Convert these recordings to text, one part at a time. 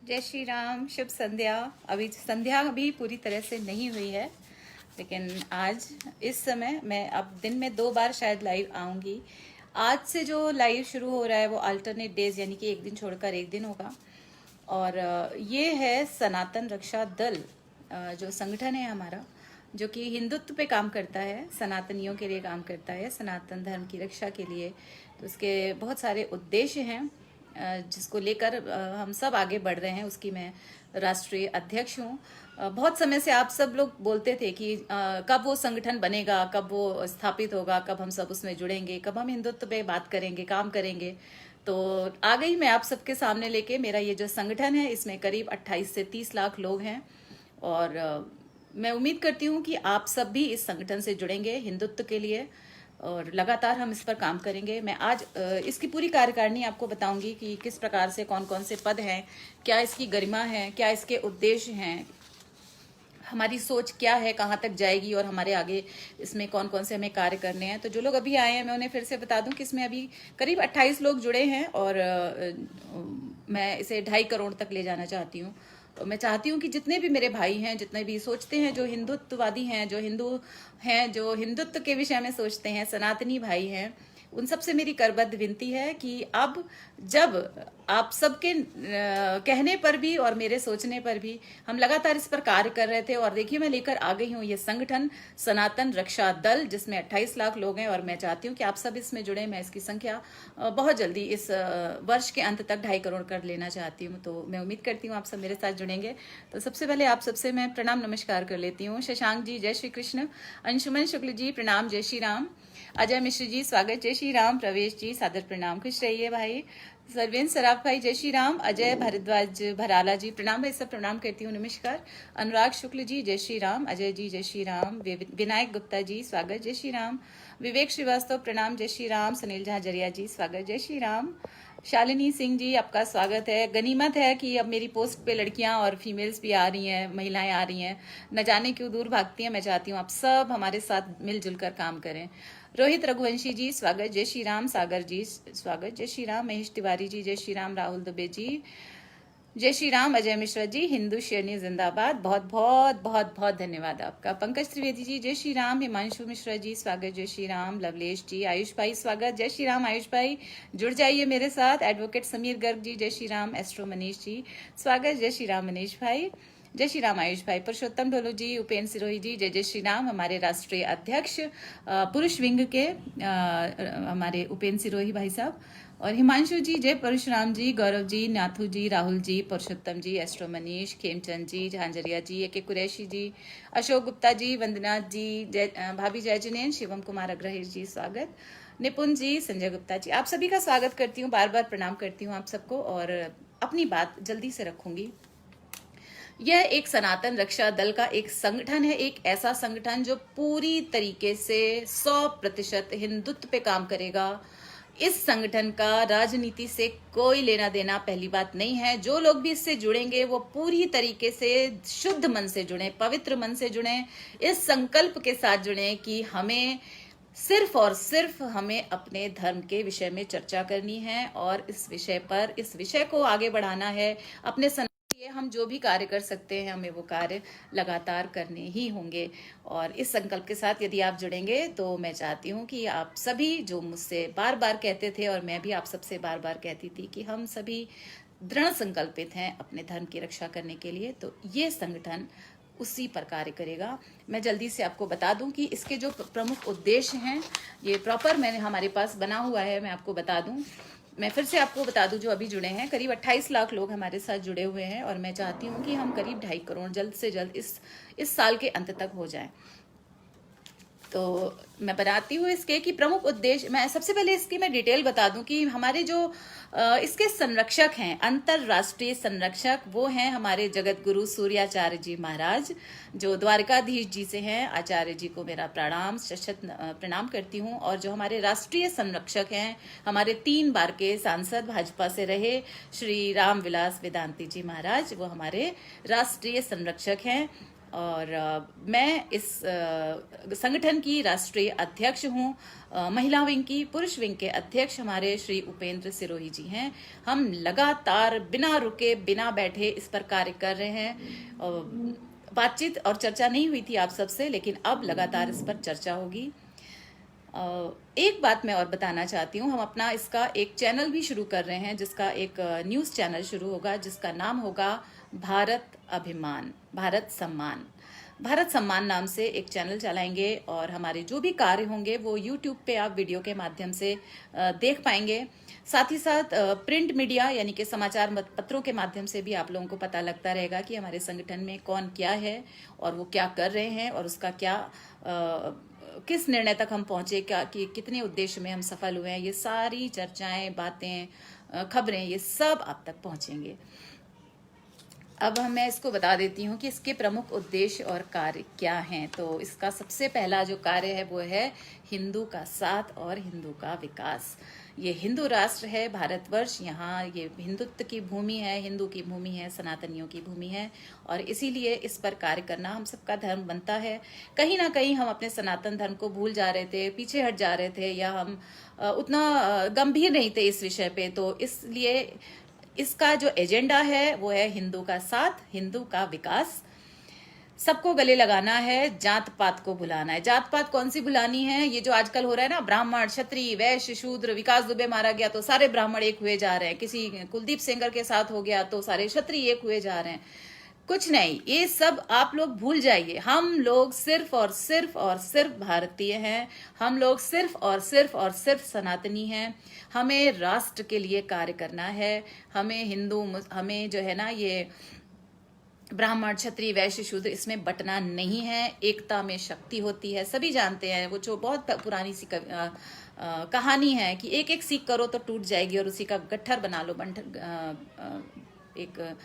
जय श्री राम। शुभ संध्या। अभी संध्या भी पूरी तरह से नहीं हुई है, लेकिन आज इस समय मैं अब दिन में 2 बार शायद लाइव आऊंगी। आज से जो लाइव शुरू हो रहा है वो अल्टरनेट डेज, यानी कि एक दिन छोड़कर एक दिन होगा। और ये है सनातन रक्षा दल, जो संगठन है हमारा, जो कि हिंदुत्व पे काम करता है, सनातनियों के लिए काम करता है, सनातन धर्म की रक्षा के लिए। तो उसके बहुत सारे उद्देश्य हैं जिसको लेकर हम सब आगे बढ़ रहे हैं। उसकी मैं राष्ट्रीय अध्यक्ष हूँ। बहुत समय से आप सब लोग बोलते थे कि कब वो संगठन बनेगा, कब वो स्थापित होगा, कब हम सब उसमें जुड़ेंगे, कब हम हिंदुत्व पे बात करेंगे, काम करेंगे। तो आ गई मैं आप सबके सामने लेके। मेरा ये जो संगठन है इसमें करीब 28 से 30 लाख लोग हैं और मैं उम्मीद करती हूँ कि आप सब भी इस संगठन से जुड़ेंगे हिंदुत्व के लिए और लगातार हम इस पर काम करेंगे। मैं आज इसकी पूरी कार्यकारिणी आपको बताऊंगी कि किस प्रकार से कौन कौन से पद हैं, क्या इसकी गरिमा है, क्या इसके उद्देश्य हैं, हमारी सोच क्या है, कहाँ तक जाएगी और हमारे आगे इसमें कौन कौन से हमें कार्य करने हैं। तो जो लोग अभी आए हैं मैं उन्हें फिर से बता दूं कि इसमें अभी करीब 28 लोग जुड़े हैं और मैं इसे 2.5 करोड़ तक ले जाना चाहती हूँ। तो मैं चाहती हूँ कि जितने भी मेरे भाई हैं, जितने भी सोचते हैं, जो हिंदुत्ववादी हैं, जो हिंदू हैं, जो हिंदुत्व के विषय में सोचते हैं, सनातनी भाई हैं, उन सबसे मेरी करबद्ध विनती है कि अब जब आप सबके कहने पर भी और मेरे सोचने पर भी हम लगातार इस पर कार्य कर रहे थे और देखिए मैं लेकर आ गई हूँ ये संगठन सनातन रक्षा दल, जिसमें 28 लाख लोग हैं और मैं चाहती हूँ कि आप सब इसमें जुड़े। मैं इसकी संख्या बहुत जल्दी इस वर्ष के अंत तक 2.5 करोड़ कर लेना चाहती हूँ। तो मैं उम्मीद करती हूँ आप सब मेरे साथ जुड़ेंगे। तो सबसे पहले आप सबसे मैं प्रणाम नमस्कार कर लेती हूँ। शशांक जी जय श्री कृष्ण, अंशुमन शुक्ल जी प्रणाम जय श्री राम, अजय मिश्र जी स्वागत जय श्री राम, प्रवेश जी सादर प्रणाम, खुश रहिए भाई, सरविंद सराफ भाई जय श्री राम, अजय भारद्वाज भराला जी प्रणाम भाई, सब प्रणाम करती हूँ नमस्कार, अनुराग शुक्ल जी जय श्री राम, अजय जी जय श्री राम, विनायक गुप्ता जी स्वागत जय श्री राम, विवेक श्रीवास्तव प्रणाम जय श्री राम, सुनील झाझरिया जी स्वागत जय श्री राम, शालिनी सिंह जी आपका स्वागत है। गनीमत है कि अब मेरी पोस्ट पे लड़कियां और फीमेल्स भी आ रही हैं, महिलाएं आ रही हैं, न जाने क्यों दूर भागती हैं। मैं चाहती हूँ आप सब हमारे साथ मिलजुल कर काम करें। रोहित रघुवंशी जी स्वागत जय श्री राम, सागर जी स्वागत जय श्री राम, महेश तिवारी जी जय श्री राम, राहुल दुबे जी जय श्री राम, अजय मिश्रा जी हिंदू शेरनी जिंदाबाद, बहुत बहुत बहुत बहुत धन्यवाद आपका। पंकज त्रिवेदी जी जय श्री राम, हिमांशु मिश्रा जी स्वागत जय श्री राम, लवलेश जी, आयुष भाई स्वागत जय श्री राम, आयुष भाई जुड़ जाइए मेरे साथ, एडवोकेट समीर गर्ग जी जय श्री राम, एस्ट्रो मनीष जी स्वागत जय श्री राम, मनीष भाई जय श्री राम, आयुष भाई, पुरुषोत्तम ढोलो जी, उपेन्द्र सिरोही जी जय जय श्री राम, हमारे राष्ट्रीय अध्यक्ष पुरुष विंग के हमारे उपेन्द्र सिरोही भाई साहब, और हिमांशु जी जय परशुराम जी, गौरव जी, नाथू जी, राहुल जी, पुरुषोत्तम जी, एस्ट्रो मनीष, खेमचंद जी, झांझरिया जी, ए के कुरैशी जी, अशोक गुप्ता जी, वंदना जी, भाभी जय जिनेन, शिवम कुमार अग्रहिर जी स्वागत, निपुण जी, संजय गुप्ता जी, आप सभी का स्वागत करती हूँ, बार बार प्रणाम करती हूँ आप सबको और अपनी बात जल्दी से रखूंगी। यह एक सनातन रक्षा दल का एक संगठन है, एक ऐसा संगठन जो पूरी तरीके से 100% हिंदुत्व पे काम करेगा। इस संगठन का राजनीति से कोई लेना देना पहली बात नहीं है। जो लोग भी इससे जुड़ेंगे वो पूरी तरीके से शुद्ध मन से जुड़े, पवित्र मन से जुड़े, इस संकल्प के साथ जुड़े कि हमें सिर्फ और सिर्फ हमें अपने धर्म के विषय में चर्चा करनी है और इस विषय को आगे बढ़ाना है। अपने हम जो भी कार्य कर सकते हैं हमें वो कार्य लगातार करने ही होंगे। और इस संकल्प के साथ यदि आप जुड़ेंगे तो मैं चाहती हूँ कि आप सभी जो मुझसे बार बार कहते थे और मैं भी आप सबसे बार बार कहती थी कि हम सभी दृढ़ संकल्पित हैं अपने धर्म की रक्षा करने के लिए, तो ये संगठन उसी पर कार्य करेगा। मैं जल्दी से आपको बता दूं कि इसके जो प्रमुख उद्देश्य हैं, ये प्रॉपर मैंने हमारे पास बना हुआ है, मैं आपको बता दूं। मैं फिर से आपको बता दूं, जो अभी जुड़े हैं करीब 28 लाख लोग हमारे साथ जुड़े हुए हैं और मैं चाहती हूं कि हम करीब 2.5 करोड़ जल्द से जल्द इस साल के अंत तक हो जाएं। तो मैं बताती हूँ इसके कि प्रमुख उद्देश्य, मैं सबसे पहले इसकी मैं डिटेल बता दूं कि हमारे जो इसके संरक्षक हैं, अंतरराष्ट्रीय संरक्षक, वो हैं हमारे जगत गुरु सूर्याचार्य जी महाराज, जो द्वारकाधीश जी से हैं। आचार्य जी को मेरा प्रणाम, शत प्रणाम करती हूँ। और जो हमारे राष्ट्रीय संरक्षक हैं, हमारे 3 बार के सांसद भाजपा से रहे श्री राम विलास वेदांती जी महाराज, वो हमारे राष्ट्रीय संरक्षक हैं। और मैं इस संगठन की राष्ट्रीय अध्यक्ष हूँ। महिला विंग की, पुरुष विंग के अध्यक्ष हमारे श्री उपेंद्र सिरोही जी हैं। हम लगातार बिना रुके बिना बैठे इस पर कार्य कर रहे हैं। बातचीत और चर्चा नहीं हुई थी आप सबसे, लेकिन अब लगातार इस पर चर्चा होगी। एक बात मैं और बताना चाहती हूँ, हम अपना इसका एक चैनल भी शुरू कर रहे हैं, जिसका एक न्यूज़ चैनल शुरू होगा, जिसका नाम होगा भारत अभिमान, भारत सम्मान। भारत सम्मान नाम से एक चैनल चलाएंगे और हमारे जो भी कार्य होंगे वो यूट्यूब पे आप वीडियो के माध्यम से देख पाएंगे। साथ ही साथ प्रिंट मीडिया यानी कि समाचार पत्रों के माध्यम से भी आप लोगों को पता लगता रहेगा कि हमारे संगठन में कौन क्या है और वो क्या कर रहे हैं और उसका क्या किस निर्णय तक हम पहुंचे, क्या कि कितने उद्देश्य में हम सफल हुए हैं। ये सारी चर्चाएं, बातें, खबरें, ये सब आप तक पहुंचेंगे। अब मैं इसको बता देती हूँ कि इसके प्रमुख उद्देश्य और कार्य क्या हैं। तो इसका सबसे पहला जो कार्य है वो है हिंदू का साथ और हिंदू का विकास। ये हिंदू राष्ट्र है भारतवर्ष, यहाँ ये हिंदुत्व की भूमि है, हिंदू की भूमि है, सनातनियों की भूमि है और इसीलिए इस पर कार्य करना हम सबका धर्म बनता है। कहीं ना कहीं हम अपने सनातन धर्म को भूल जा रहे थे, पीछे हट जा रहे थे, या हम उतना गंभीर नहीं थे इस विषय पे। तो इसलिए इसका जो एजेंडा है वो है हिंदू का साथ, हिंदू का विकास। सबको गले लगाना है, जात पात को भुलाना है। जात पात कौन सी भुलानी है? ये जो आजकल हो रहा है ना, ब्राह्मण, क्षत्रिय, वैश्य, शूद्र, विकास दुबे मारा गया तो सारे ब्राह्मण एक हुए जा रहे हैं, किसी कुलदीप सेंगर के साथ हो गया तो सारे क्षत्रिय एक हुए जा रहे हैं। कुछ नहीं, ये सब आप लोग भूल जाइए। हम लोग सिर्फ और सिर्फ भारतीय हैं। हम लोग सिर्फ और सिर्फ सनातनी हैं। हमें राष्ट्र के लिए कार्य करना है। हमें जो है ना, ये ब्राह्मण, क्षत्रिय, वैश्य, शूद्र, इसमें बटना नहीं है। एकता में शक्ति होती है, सभी जानते हैं। वो जो बहुत पुरानी सी कहानी है कि एक एक सीख करो तो टूट जाएगी और उसी का गट्ठर बना लो, एक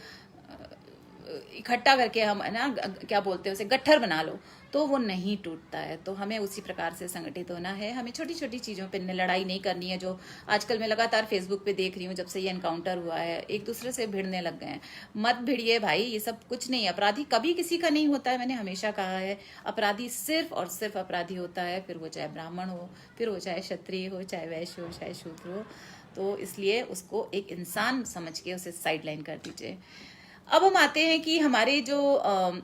इकट्ठा करके हम, है ना, क्या बोलते हैं उसे, गट्ठर बना लो, तो वो नहीं टूटता है। तो हमें उसी प्रकार से संगठित होना है। हमें छोटी छोटी चीज़ों पे लड़ाई नहीं करनी है, जो आजकल मैं लगातार फेसबुक पे देख रही हूँ। जब से ये एनकाउंटर हुआ है, एक दूसरे से भिड़ने लग गए हैं। मत भिड़िए भाई, ये सब कुछ नहीं। अपराधी कभी किसी का नहीं होता है, मैंने हमेशा कहा है। अपराधी सिर्फ और सिर्फ अपराधी होता है, फिर वो चाहे ब्राह्मण हो, फिर वो चाहे क्षत्रिय हो, चाहे वैश्य हो, चाहे शूद्र हो। तो इसलिए उसको एक इंसान समझ के उसे साइड लाइन कर दीजिए। अब हम आते हैं कि हमारे जो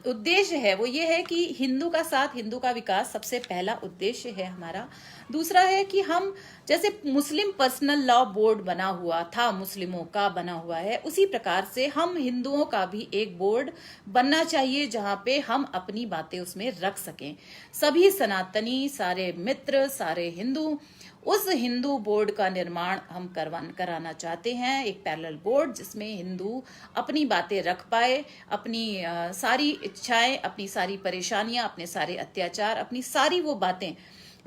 उद्देश्य है वो ये है कि हिंदू का साथ, हिंदू का विकास सबसे पहला उद्देश्य है हमारा। दूसरा है कि हम, जैसे मुस्लिम पर्सनल लॉ बोर्ड बना हुआ था, मुस्लिमों का बना हुआ है, उसी प्रकार से हम हिंदुओं का भी एक बोर्ड बनना चाहिए, जहां पे हम अपनी बातें उसमें रख सकें। सभी सनातनी, सारे मित्र, सारे हिंदू, उस हिंदू बोर्ड का निर्माण हम कराना चाहते हैं। एक पैरेलल बोर्ड जिसमें हिंदू अपनी बातें रख पाए, अपनी सारी इच्छाएं, अपनी सारी परेशानियां, अपने सारे अत्याचार, अपनी सारी वो बातें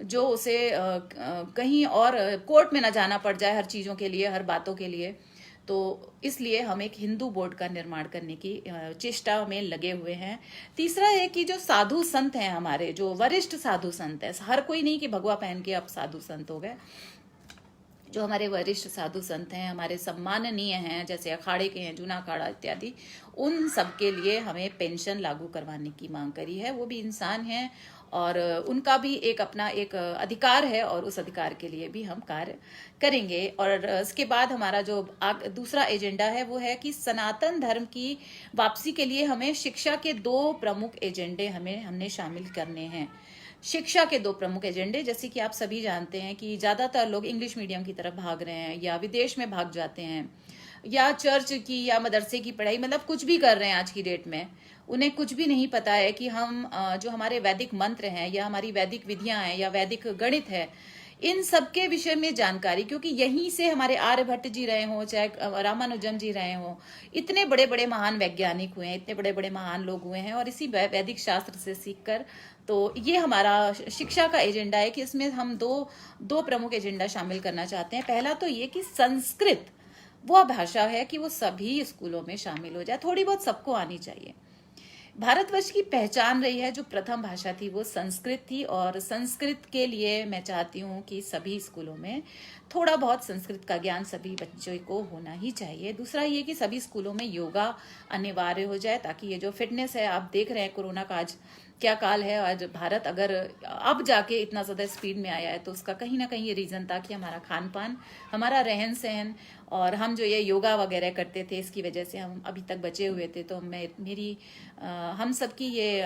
जो उसे कहीं और कोर्ट में ना जाना पड़ जाए हर चीज़ों के लिए, हर बातों के लिए। तो इसलिए हम एक हिंदू बोर्ड का निर्माण करने की चेष्टा में लगे हुए हैं। तीसरा है कि जो साधु संत हैं हमारे, जो वरिष्ठ साधु संत हैं, हर कोई नहीं कि भगवा पहन के अब साधु संत हो गए, जो हमारे वरिष्ठ साधु संत हैं, हमारे सम्माननीय हैं, जैसे अखाड़े के हैं, जूना अखाड़ा इत्यादि, उन सब के लिए हमें पेंशन लागू करवाने की मांग करी है। वो भी इंसान हैं और उनका भी एक अपना एक अधिकार है और उस अधिकार के लिए भी हम कार्य करेंगे। और इसके बाद हमारा जो दूसरा एजेंडा है वो है कि सनातन धर्म की वापसी के लिए हमें शिक्षा के 2 प्रमुख एजेंडे हमने शामिल करने हैं। शिक्षा के 2 प्रमुख एजेंडे, जैसे कि आप सभी जानते हैं कि ज्यादातर लोग इंग्लिश मीडियम की तरफ भाग रहे हैं या विदेश में भाग जाते हैं, या चर्च की या मदरसे की पढ़ाई, मतलब कुछ भी कर रहे हैं आज की डेट में। उन्हें कुछ भी नहीं पता है कि हम जो हमारे वैदिक मंत्र हैं या हमारी वैदिक विधियां हैं या वैदिक गणित है, इन सब के विषय में जानकारी, क्योंकि यहीं से हमारे आर्यभट्ट जी रहे हों, चाहे रामानुजम जी रहे हों, इतने बड़े बड़े महान वैज्ञानिक हुए हैं, इतने बड़े बड़े महान लोग हुए हैं और इसी वैदिक शास्त्र से सीखकर। तो ये हमारा शिक्षा का एजेंडा है कि इसमें हम दो प्रमुख एजेंडा शामिल करना चाहते हैं। पहला तो ये कि संस्कृत वो भाषा है कि वो सभी स्कूलों में शामिल हो जाए, थोड़ी बहुत सबको आनी चाहिए। भारतवर्ष की पहचान रही है। जो प्रथम भाषा थी वो संस्कृत थी, और संस्कृत के लिए मैं चाहती हूँ कि सभी स्कूलों में थोड़ा बहुत संस्कृत का ज्ञान सभी बच्चों को होना ही चाहिए। दूसरा ये कि सभी स्कूलों में योगा अनिवार्य हो जाए, ताकि ये जो फिटनेस है, आप देख रहे हैं कोरोना का आज क्या काल है। आज भारत अगर अब जाके इतना ज़्यादा स्पीड में आया है तो उसका कहीं ना कहीं ये रीज़न था कि हमारा खान पान, हमारा रहन सहन, और हम जो ये योगा वगैरह करते थे, इसकी वजह से हम अभी तक बचे हुए थे। तो हम सबकी ये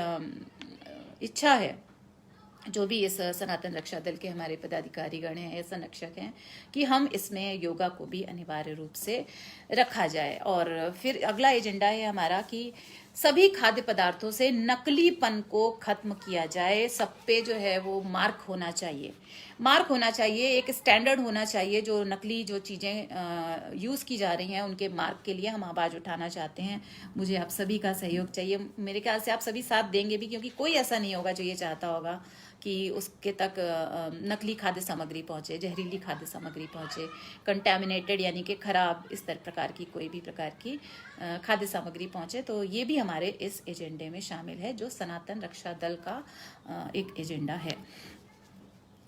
इच्छा है, जो भी इस सनातन रक्षा दल के हमारे पदाधिकारीगण हैं या संरक्षक हैं, कि हम इसमें योगा को भी अनिवार्य रूप से रखा जाए। और फिर अगला एजेंडा है हमारा कि सभी खाद्य पदार्थों से नकलीपन को खत्म किया जाए। सब पे जो है वो मार्क होना चाहिए, एक स्टैंडर्ड होना चाहिए। जो नकली जो चीज़ें यूज़ की जा रही हैं उनके मार्क के लिए हम आवाज़ उठाना चाहते हैं। मुझे आप सभी का सहयोग चाहिए। मेरे ख्याल से आप सभी साथ देंगे भी, क्योंकि कोई ऐसा नहीं होगा जो ये चाहता होगा कि उसके तक नकली खाद्य सामग्री पहुंचे, जहरीली खाद्य सामग्री पहुंचे, कंटेमिनेटेड यानी कि खराब इस प्रकार की कोई भी प्रकार की खाद्य सामग्री पहुंचे। तो ये भी हमारे इस एजेंडे में शामिल है, जो सनातन रक्षा दल का एक एजेंडा है।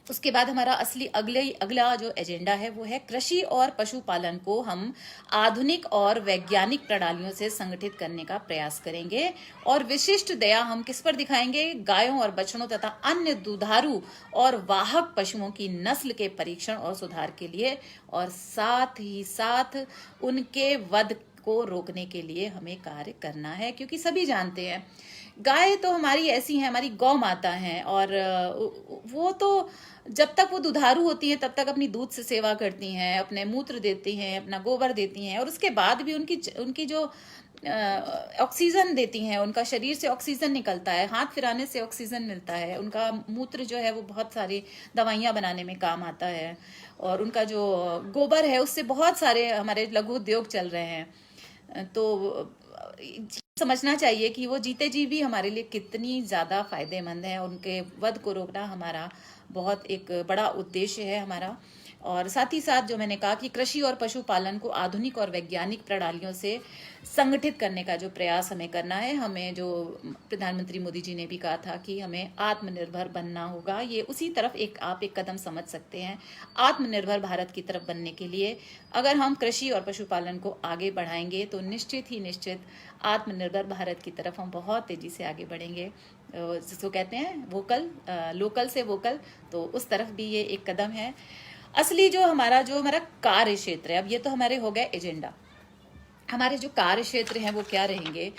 उसके बाद हमारा अगला जो एजेंडा है वो है कृषि और पशुपालन को हम आधुनिक और वैज्ञानिक प्रणालियों से संगठित करने का प्रयास करेंगे। और विशिष्ट दया हम किस पर दिखाएंगे? गायों और बछड़ों तथा अन्य दुधारू और वाहक पशुओं की नस्ल के परीक्षण और सुधार के लिए, और साथ ही साथ उनके वध को रोकने के लिए हमें कार्य करना है। क्योंकि सभी जानते हैं गाय तो हमारी ऐसी है, हमारी गौ माता है, और वो तो जब तक वो दुधारू होती हैं तब तक अपनी दूध से सेवा करती हैं, अपने मूत्र देती हैं, अपना गोबर देती हैं, और उसके बाद भी उनकी जो ऑक्सीजन देती हैं, उनका शरीर से ऑक्सीजन निकलता है, हाथ फिराने से ऑक्सीजन मिलता है, उनका मूत्र जो है वो बहुत सारी दवाइयाँ बनाने में काम आता है, और उनका जो गोबर है उससे बहुत सारे हमारे लघु उद्योग चल रहे हैं। तो समझना चाहिए कि वो जीते जी भी हमारे लिए कितनी ज़्यादा फायदेमंद है। उनके वध को रोकना हमारा बहुत एक बड़ा उद्देश्य है हमारा। और साथ ही साथ जो मैंने कहा कि कृषि और पशुपालन को आधुनिक और वैज्ञानिक प्रणालियों से संगठित करने का जो प्रयास हमें करना है, हमें जो प्रधानमंत्री मोदी जी ने भी कहा था कि हमें आत्मनिर्भर बनना होगा, ये उसी तरफ आप एक कदम समझ सकते हैं। आत्मनिर्भर भारत की तरफ बनने के लिए अगर हम कृषि और पशुपालन को आगे बढ़ाएंगे तो निश्चित आत्मनिर्भर भारत की तरफ हम बहुत तेजी से आगे बढ़ेंगे। जिसको कहते हैं लोकल से वोकल, तो उस तरफ भी ये एक कदम है। असली जो हमारा कार्य क्षेत्र है, अब ये तो हमारे हो गए एजेंडा। हमारे जो कार्य क्षेत्र हैं वो क्या रहेंगे?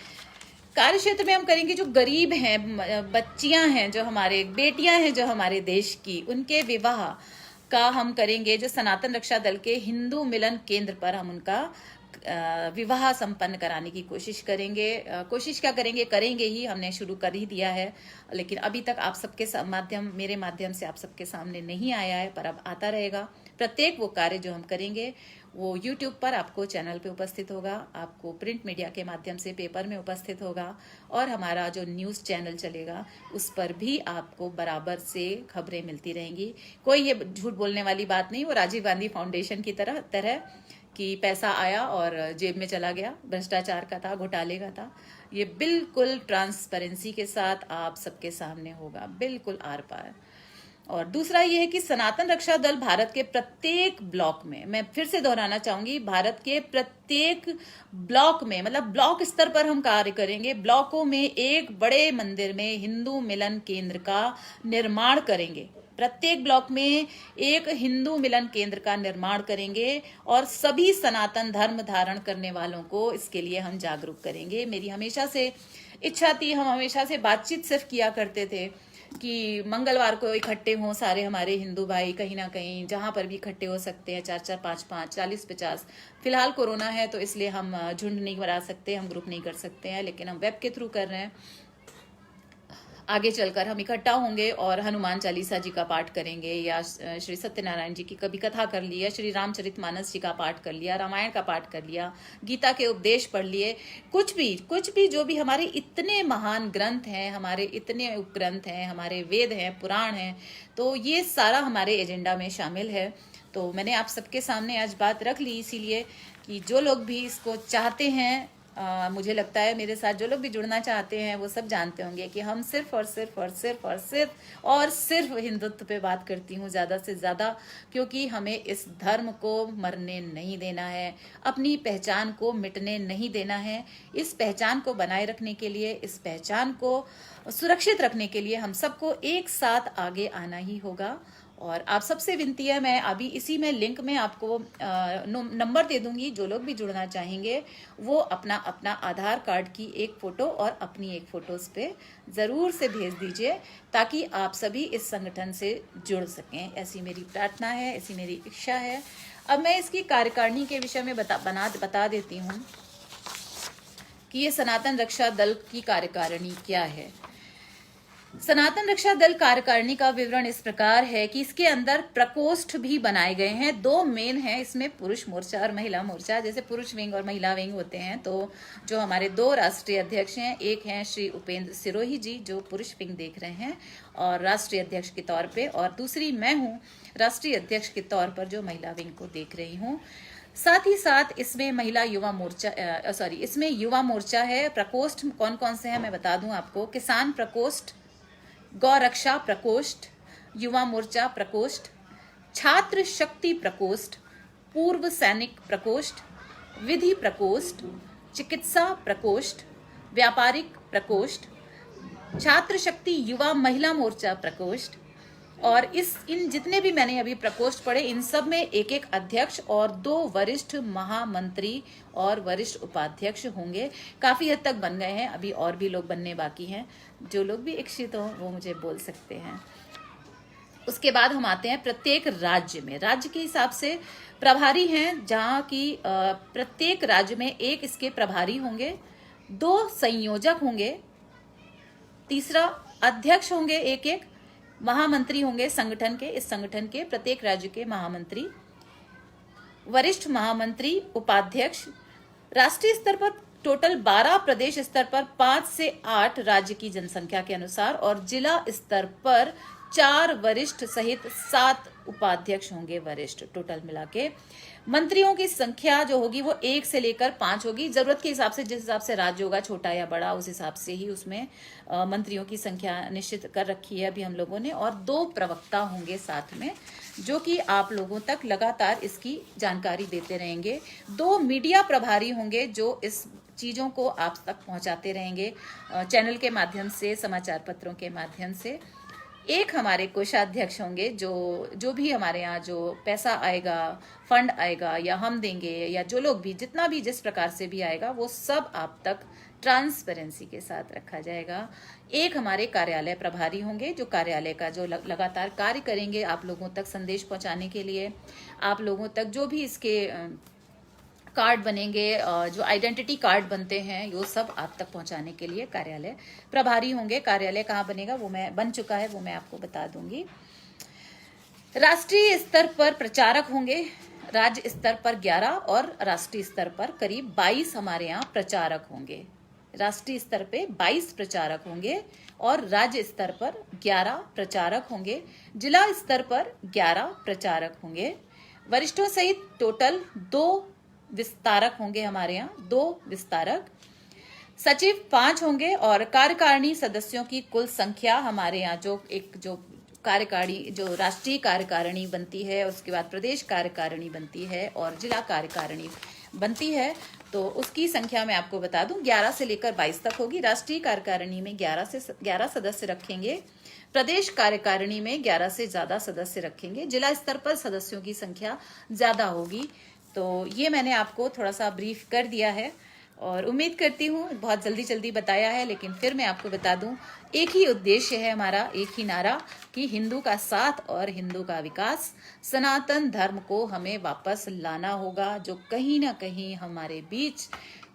कार्य क्षेत्र में हम करेंगे जो गरीब हैं, बच्चियां हैं, जो हमारे बेटियां हैं जो हमारे देश की, उनके विवाह का हम करेंगे। जो सनातन रक्षा दल के हिंदू मिलन केंद्र पर हम उनका विवाह संपन्न कराने की कोशिश करेंगे। कोशिश क्या करेंगे ही, हमने शुरू कर ही दिया है, लेकिन अभी तक आप सबके मेरे माध्यम से आप सबके सामने नहीं आया है, पर अब आता रहेगा। प्रत्येक वो कार्य जो हम करेंगे वो YouTube पर आपको चैनल पे उपस्थित होगा, आपको प्रिंट मीडिया के माध्यम से पेपर में उपस्थित होगा, और हमारा जो न्यूज़ चैनल चलेगा उस पर भी आपको बराबर से खबरें मिलती रहेंगी। कोई ये झूठ बोलने वाली बात नहीं, वो राजीव गांधी फाउंडेशन की तरह कि पैसा आया और जेब में चला गया, भ्रष्टाचार का था, घोटाले का था। ये बिल्कुल ट्रांसपेरेंसी के साथ आप सबके सामने होगा, बिल्कुल आर पार। और दूसरा ये है कि सनातन रक्षा दल भारत के प्रत्येक ब्लॉक में, मैं फिर से दोहराना चाहूंगी, भारत के प्रत्येक ब्लॉक में, मतलब ब्लॉक स्तर पर हम कार्य करेंगे। ब्लॉकों में एक बड़े मंदिर में हिंदू मिलन केंद्र का निर्माण करेंगे। प्रत्येक ब्लॉक में एक हिंदू मिलन केंद्र का निर्माण करेंगे, और सभी सनातन धर्म धारण करने वालों को इसके लिए हम जागरूक करेंगे। मेरी हमेशा से इच्छा थी, हम हमेशा से बातचीत सिर्फ किया करते थे कि मंगलवार को इकट्ठे हों सारे हमारे हिंदू भाई, कहीं ना कहीं जहां पर भी इकट्ठे हो सकते हैं, 4-4, 5-5, 40-50। फिलहाल कोरोना है तो इसलिए हम झुंड नहीं बना सकते, हम ग्रुप नहीं कर सकते हैं, लेकिन हम वेब के थ्रू कर रहे हैं। आगे चलकर हम इकट्ठा होंगे और हनुमान चालीसा जी का पाठ करेंगे, या श्री सत्यनारायण जी की कभी कथा कर ली, या श्री रामचरितमानस जी का पाठ कर लिया, रामायण का पाठ कर लिया, गीता के उपदेश पढ़ लिए, कुछ भी जो भी हमारे इतने महान ग्रंथ हैं, हमारे इतने उपग्रंथ हैं, हमारे वेद हैं, पुराण हैं, तो ये सारा हमारे एजेंडा में शामिल है। तो मैंने आप सबके सामने आज बात रख ली इसीलिए कि जो लोग भी इसको चाहते हैं मुझे लगता है मेरे साथ जो लोग भी जुड़ना चाहते हैं वो सब जानते होंगे कि हम सिर्फ और सिर्फ और सिर्फ और सिर्फ और सिर्फ हिंदुत्व पे बात करती हूँ ज़्यादा से ज़्यादा, क्योंकि हमें इस धर्म को मरने नहीं देना है, अपनी पहचान को मिटने नहीं देना है। इस पहचान को बनाए रखने के लिए, इस पहचान को सुरक्षित रखने के लिए हम सबको एक साथ आगे आना ही होगा। और आप सबसे विनती है, मैं अभी इसी में लिंक में आपको नंबर दे दूंगी, जो लोग भी जुड़ना चाहेंगे वो अपना अपना आधार कार्ड की एक फ़ोटो और अपनी एक फ़ोटो उस पर ज़रूर से भेज दीजिए, ताकि आप सभी इस संगठन से जुड़ सकें। ऐसी मेरी प्रार्थना है, ऐसी मेरी इच्छा है। अब मैं इसकी कार्यकारिणी के विषय में बता देती हूँ कि ये सनातन रक्षा दल की कार्यकारिणी क्या है। सनातन रक्षा दल कार्यकारिणी का विवरण इस प्रकार है कि इसके अंदर प्रकोष्ठ भी बनाए गए हैं। 2 मेन हैं इसमें, पुरुष मोर्चा और महिला मोर्चा। जैसे पुरुष विंग और महिला विंग होते हैं, तो जो हमारे 2 राष्ट्रीय अध्यक्ष हैं, एक हैं श्री उपेंद्र सिरोही जी जो पुरुष विंग देख रहे हैं और राष्ट्रीय अध्यक्ष के तौर पे, और दूसरी मैं हूँ राष्ट्रीय अध्यक्ष के तौर पर जो महिला विंग को देख रही हूँ। साथ ही साथ इसमें महिला युवा मोर्चा इसमें युवा मोर्चा है। प्रकोष्ठ कौन कौन से हैं मैं बता दूं आपको। किसान प्रकोष्ठ, गौ रक्षा प्रकोष्ठ, युवा मोर्चा प्रकोष्ठ, छात्र शक्ति प्रकोष्ठ, पूर्व सैनिक प्रकोष्ठ, विधि प्रकोष्ठ, चिकित्सा प्रकोष्ठ, व्यापारिक प्रकोष्ठ, छात्र शक्ति युवा महिला मोर्चा प्रकोष्ठ। और इन जितने भी मैंने अभी प्रकोष्ठ पढ़े, इन सब में एक एक अध्यक्ष और 2 वरिष्ठ महामंत्री और वरिष्ठ उपाध्यक्ष होंगे। काफी हद तक बन गए हैं, अभी और भी लोग बनने बाकी हैं। जो लोग भी इच्छुक हो वो मुझे बोल सकते हैं। उसके बाद हम आते हैं प्रत्येक राज्य में। राज्य के हिसाब से प्रभारी हैं, जहाँ की प्रत्येक राज्य में एक इसके प्रभारी होंगे, 2 संयोजक होंगे, तीसरा अध्यक्ष होंगे, एक महामंत्री होंगे संगठन के, इस संगठन के प्रत्येक राज्य के महामंत्री, वरिष्ठ महामंत्री, उपाध्यक्ष। राष्ट्रीय स्तर पर टोटल 12, प्रदेश स्तर पर 5 से 8 राज्य की जनसंख्या के अनुसार, और जिला स्तर पर 4 वरिष्ठ सहित 7 उपाध्यक्ष होंगे वरिष्ठ। टोटल मिला के मंत्रियों की संख्या जो होगी वो 1 से लेकर 5 होगी। जरूरत के हिसाब से, जिस हिसाब से राज्य होगा छोटा या बड़ा, उस हिसाब से ही उसमें मंत्रियों की संख्या निश्चित कर रखी है अभी हम लोगों ने। और 2 प्रवक्ता होंगे साथ में, जो कि आप लोगों तक लगातार इसकी जानकारी देते रहेंगे। 2 मीडिया प्रभारी होंगे जो इस चीज़ों को आप तक पहुंचाते रहेंगे चैनल के माध्यम से, समाचार पत्रों के माध्यम से। एक हमारे कोषाध्यक्ष होंगे, जो भी हमारे यहाँ जो पैसा आएगा, फंड आएगा या हम देंगे, या जो लोग भी जितना भी जिस प्रकार से भी आएगा, वो सब आप तक ट्रांसपेरेंसी के साथ रखा जाएगा। एक हमारे कार्यालय प्रभारी होंगे, जो कार्यालय का जो लगातार कार्य करेंगे आप लोगों तक संदेश पहुंचाने के लिए। आप लोगों तक जो भी इसके कार्ड बनेंगे, जो आइडेंटिटी कार्ड बनते हैं, वो सब आप तक पहुंचाने के लिए कार्यालय प्रभारी होंगे। कार्यालय कहाँ बनेगा वो बन चुका है, वो मैं आपको बता दूंगी। राष्ट्रीय स्तर पर प्रचारक होंगे, राज्य स्तर पर 11 और राष्ट्रीय स्तर पर करीब 22 हमारे यहाँ प्रचारक होंगे। राष्ट्रीय स्तर पे 22 प्रचारक होंगे और राज्य स्तर पर 11 प्रचारक होंगे। जिला स्तर पर 11 प्रचारक होंगे। वरिष्ठों सहित टोटल 2 विस्तारक होंगे हमारे यहाँ, 2 विस्तारक। सचिव 5 होंगे और कार्यकारिणी सदस्यों की कुल संख्या हमारे यहाँ जो कार्यकारिणी, जो राष्ट्रीय कार्यकारिणी बनती है, उसके बाद प्रदेश कार्यकारिणी बनती है और जिला कार्यकारिणी बनती है, तो उसकी संख्या मैं आपको बता दूं 11 से लेकर 22 तक होगी। राष्ट्रीय कार्यकारिणी में 11 सदस्य रखेंगे, प्रदेश कार्यकारिणी में 11 से ज्यादा सदस्य रखेंगे, जिला स्तर पर सदस्यों की संख्या ज्यादा होगी। तो ये मैंने आपको थोड़ा सा ब्रीफ कर दिया है और उम्मीद करती हूँ बहुत जल्दी बताया है, लेकिन फिर मैं आपको बता दूं एक ही उद्देश्य है हमारा, एक ही नारा कि हिंदू का साथ और हिंदू का विकास। सनातन धर्म को हमें वापस लाना होगा, जो कहीं ना कहीं हमारे बीच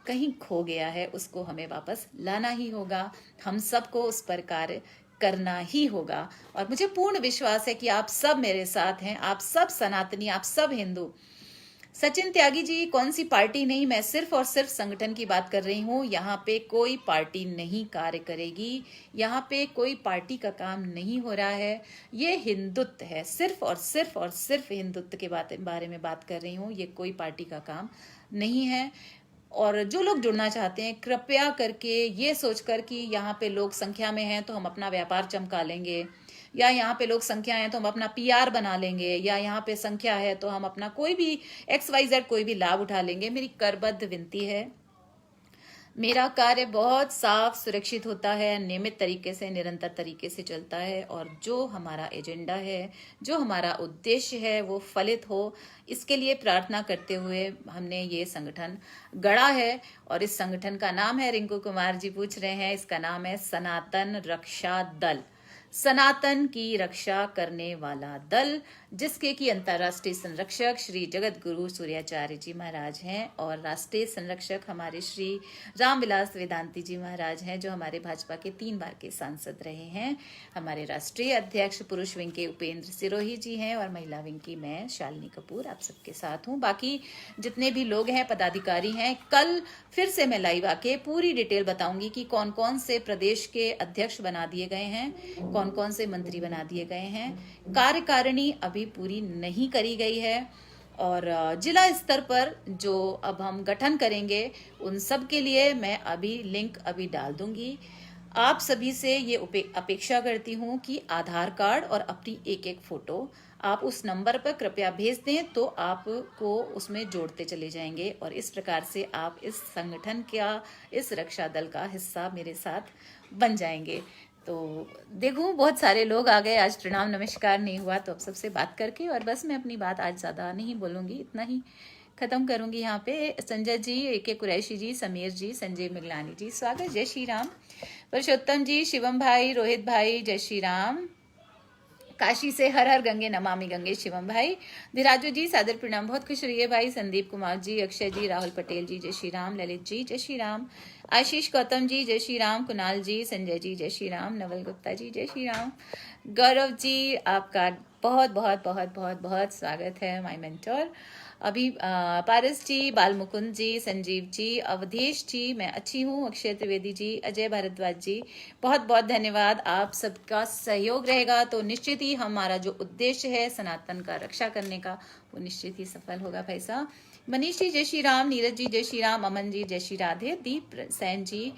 कहीं खो गया है, उसको हमें वापस लाना ही होगा। हम सबको उस पर कार्य करना ही होगा और मुझे पूर्ण विश्वास है कि आप सब मेरे साथ हैं, आप सब सनातनी, आप सब हिंदू। सचिन त्यागी जी, कौन सी पार्टी नहीं, मैं सिर्फ और सिर्फ संगठन की बात कर रही हूँ। यहाँ पे कोई पार्टी नहीं कार्य करेगी, यहाँ पे कोई पार्टी का काम नहीं हो रहा है। ये हिंदुत्व है, सिर्फ और सिर्फ और सिर्फ हिंदुत्व के बारे में बात कर रही हूँ। ये कोई पार्टी का काम नहीं है और जो लोग जुड़ना चाहते हैं कृपया करके ये सोचकर कि यहाँ पे लोग संख्या में हैं तो हम अपना व्यापार चमका लेंगे, या यहाँ पे लोग संख्या है तो हम अपना पीआर बना लेंगे, या यहाँ पे संख्या है तो हम अपना कोई भी XYZ कोई भी लाभ उठा लेंगे। मेरी करबद्ध विनती है, मेरा कार्य बहुत साफ सुरक्षित होता है, नियमित तरीके से निरंतर तरीके से चलता है, और जो हमारा एजेंडा है, जो हमारा उद्देश्य है वो फलित हो, इसके लिए प्रार्थना करते हुए हमने ये संगठन गढ़ा है। और इस संगठन का नाम है, रिंकू कुमार जी पूछ रहे हैं, इसका नाम है सनातन रक्षा दल, सनातन की रक्षा करने वाला दल, जिसके की अंतर्राष्ट्रीय संरक्षक श्री जगत गुरु सूर्याचार्य जी महाराज हैं, और राष्ट्रीय संरक्षक हमारे श्री रामविलास वेदांती जी महाराज हैं, जो हमारे भाजपा के 3 बार के सांसद रहे हैं। हमारे राष्ट्रीय अध्यक्ष पुरुष विंग के उपेंद्र सिरोही जी हैं, और महिला विंग की मैं शालिनी कपूर आप सबके साथ हूँ। बाकी जितने भी लोग हैं, पदाधिकारी हैं, कल फिर से मैं लाइव आके पूरी डिटेल बताऊंगी कि कौन कौन से प्रदेश के अध्यक्ष बना दिए गए हैं, कौन कौन से मंत्री बना दिए गए हैं। कार्यकारिणी अभी पूरी नहीं करी गई है, और जिला स्तर पर जो अब हम गठन करेंगे उन सब के लिए मैं अभी लिंक अभी डाल दूंगी। आप सभी से ये अपेक्षा करती हूँ कि आधार कार्ड और अपनी एक एक फोटो आप उस नंबर पर कृपया भेज दें, तो आपको उसमें जोड़ते चले जाएंगे, और इस प्रकार से आप इस संगठन का, इस रक्षा दल का हिस्सा मेरे साथ बन जाएंगे। तो देखूं बहुत सारे लोग आ गए, आज प्रणाम नमस्कार नहीं हुआ, तो अब सबसे बात करके और बस मैं अपनी बात आज ज़्यादा नहीं बोलूँगी, इतना ही खत्म करूँगी। यहाँ पे संजय जी, AK कुरैशी जी, समीर जी, संजय मिगलानी जी, स्वागत, जय श्री राम। पुरुषोत्तम जी, शिवम भाई, रोहित भाई, जय श्री राम। काशी से हर हर गंगे नमामि गंगे, शिवम भाई। धीराजू जी, सादर प्रणाम, बहुत खुश रहिए भाई। संदीप कुमार जी, अक्षय जी, राहुल पटेल जी, जय श्री राम। ललित जी, जय श्री राम। आशीष गौतम जी, जय श्री राम। कुणाल जी, संजय जी, जय श्री राम। नवल गुप्ता जी, जय श्री राम। गौरव जी, आपका बहुत बहुत बहुत बहुत बहुत स्वागत है, माय मेंटर। अभी पारस जी, बाल मुकुंद जी, संजीव जी, अवधेश जी, मैं अच्छी हूँ। अक्षय त्रिवेदी जी, अजय भारद्वाज जी, बहुत बहुत धन्यवाद। आप सबका सहयोग रहेगा तो निश्चित ही हमारा जो उद्देश्य है सनातन का रक्षा करने का, वो निश्चित ही सफल होगा भाई साहब। मनीष जी, जय श्री राम। नीरज जी, जय श्री राम। अमन जी, जय श्री राधे। दीप सैन जी,